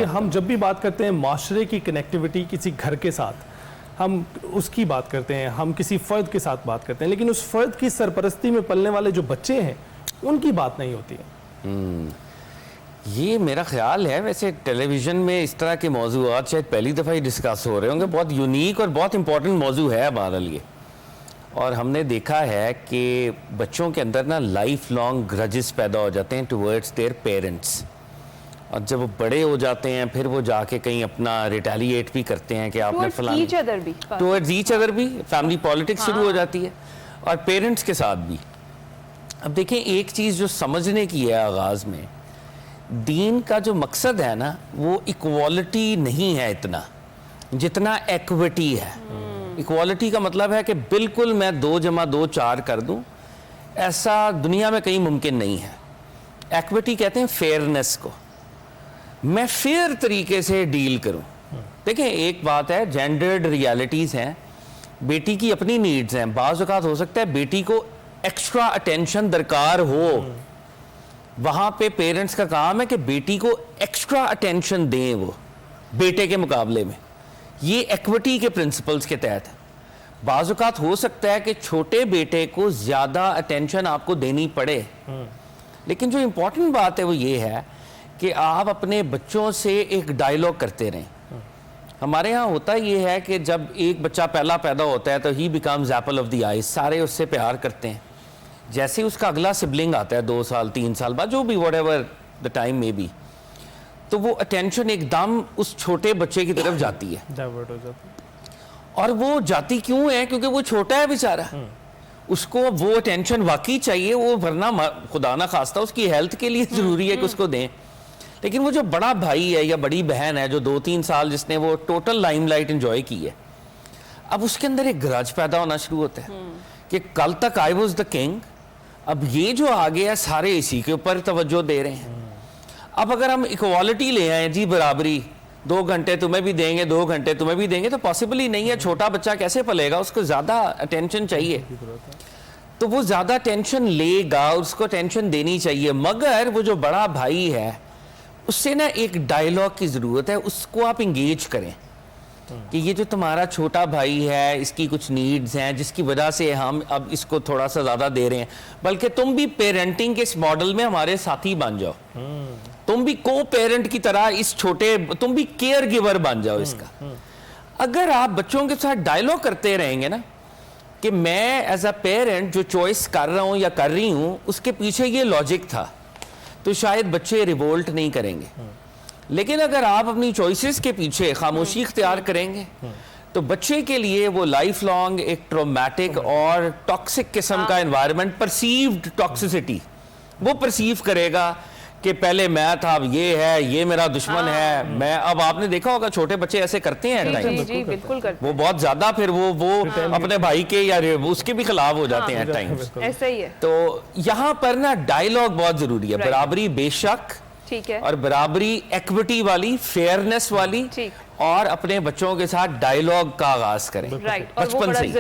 ہم جب بھی بات کرتے ہیں معاشرے کی کنیکٹیوٹی کسی گھر کے ساتھ، ہم اس کی بات کرتے ہیں، ہم کسی فرد کے ساتھ بات کرتے ہیں، لیکن اس فرد کی سرپرستی میں پلنے والے جو بچے ہیں ان کی بات نہیں ہوتی ہے۔ یہ میرا خیال ہے ویسے ٹیلی ویژن میں اس طرح کے موضوعات شاید پہلی دفعہ ہی ڈسکس ہو رہے ہوں گے، بہت یونیک اور بہت امپورٹنٹ موضوع ہے بہرحال یہ۔ اور ہم نے دیکھا ہے کہ بچوں کے اندر نا لائف لانگ گرجز پیدا ہو جاتے ہیں ٹورڈز دیئر پیرنٹس، اور جب وہ بڑے ہو جاتے ہیں پھر وہ جا کے کہیں اپنا ریٹیلیٹ بھی کرتے ہیں کہ آپ نے فلاں ٹورڈز ایچ ادر بھی فیملی پالیٹکس شروع ہو جاتی ہے، اور پیرنٹس کے ساتھ بھی۔ اب دیکھیں ایک چیز جو سمجھنے کی ہے آغاز میں، دین کا جو مقصد ہے نا وہ ایکوالٹی نہیں ہے اتنا جتنا ایکویٹی ہے۔ ایکوالٹی کا مطلب ہے کہ بالکل میں 2 + 2 4 کر دوں، ایسا دنیا میں کہیں ممکن نہیں ہے۔ ایکویٹی کہتے ہیں فیئرنس کو، میں فیئر طریقے سے ڈیل کروں۔ دیکھیں ایک بات ہے، جینڈرڈ ریالٹیز ہیں، بیٹی کی اپنی نیڈز ہیں، بعض اوقات ہو سکتا ہے بیٹی کو ایکسٹرا اٹینشن درکار ہو، وہاں پہ پیرنٹس کا کام ہے کہ بیٹی کو ایکسٹرا اٹینشن دیں وہ بیٹے کے مقابلے میں۔ یہ ایکوٹی کے پرنسپلز کے تحت ہے۔ بعض اوقات ہو سکتا ہے کہ چھوٹے بیٹے کو زیادہ اٹینشن آپ کو دینی پڑے، لیکن جو امپورٹنٹ بات ہے وہ یہ ہے کہ آپ اپنے بچوں سے ایک ڈائیلاگ کرتے رہیں۔ ہمارے ہاں ہوتا یہ ہے کہ جب ایک بچہ پہلا پیدا ہوتا ہے تو ہی becomes apple of the eyes, سارے اس سے پیار کرتے ہیں۔ جیسے اس کا اگلا سبلنگ آتا ہے 2 سال 3 سال بعد، جو بھی واٹ ایور دا ٹائم میں بھی، تو وہ اٹینشن ایک دم اس چھوٹے بچے کی طرف جاتی ہے۔ اور وہ جاتی کیوں ہے؟ کیونکہ وہ چھوٹا ہے بیچارہ، اس کو وہ اٹینشن واقعی چاہیے، وہ ورنہ خدا نہ خواستہ اس کی ہیلتھ کے لیے ضروری ہے کہ اس کو دیں۔ لیکن وہ جو بڑا بھائی ہے یا بڑی بہن ہے جو 2-3 سال جس نے وہ ٹوٹل لائم لائٹ انجوائے کی ہے، اب اس کے اندر ایک گرج پیدا ہونا شروع ہوتا ہے کہ کل تک آئی واز دا کنگ، اب یہ جو آگے ہے سارے اسی کے اوپر توجہ دے رہے ہیں۔ اب اگر ہم ایکوالٹی لے آئیں، جی برابری، 2 گھنٹے تمہیں بھی دیں گے 2 گھنٹے تمہیں بھی دیں گے، تو پاسبل ہی نہیں ہے۔ چھوٹا بچہ کیسے پلے گا؟ اس کو زیادہ اٹینشن چاہیے، تو وہ زیادہ اٹینشن لے گا، اس کو اٹینشن دینی چاہیے، مگر وہ جو بڑا بھائی ہے اس سے نا ایک ڈائیلاگ کی ضرورت ہے، اس کو آپ انگیج کریں کہ یہ جو تمہارا چھوٹا بھائی ہے اس کی کچھ نیڈز ہیں جس کی وجہ سے ہم اب اس کو تھوڑا سا زیادہ دے رہے ہیں، بلکہ تم بھی پیرنٹنگ کے اس ماڈل میں ہمارے ساتھی بن جاؤ، تم بھی کو پیرنٹ کی طرح اس چھوٹے، تم بھی کیئر گیور بن جاؤ اس کا۔ اگر آپ بچوں کے ساتھ ڈائیلاگ کرتے رہیں گے نا کہ میں ایز اے پیرنٹ جو چوائس کر رہا ہوں یا کر رہی ہوں اس کے پیچھے یہ لاجک تھا، تو شاید بچے ریوولٹ نہیں کریں گے۔ لیکن اگر آپ اپنی چوائسز کے پیچھے خاموشی اختیار کریں گے تو بچے کے لیے وہ لائف لانگ ایک ٹرومیٹک اور ٹاکسک قسم کا انوائرمنٹ، پرسیوڈ ٹاکسیسٹی وہ پرسیو کرے گا کہ پہلے میں تھا، اب یہ ہے، یہ میرا دشمن ہے، میں۔ اب آپ نے دیکھا ہوگا چھوٹے بچے ایسے کرتے ہیں وہ بہت زیادہ، پھر وہ اپنے بھائی کے یا اس کے بھی خلاف ہو جاتے ہیں ٹائمز۔ ایسا ہی ہے۔ تو یہاں پر نا ڈائیلاگ بہت ضروری ہے، برابری بے شک، اور برابری ایکوٹی والی، فیئرنس والی، اور اپنے بچوں کے ساتھ ڈائیلاگ کا آغاز کریں بچپن سے ہی۔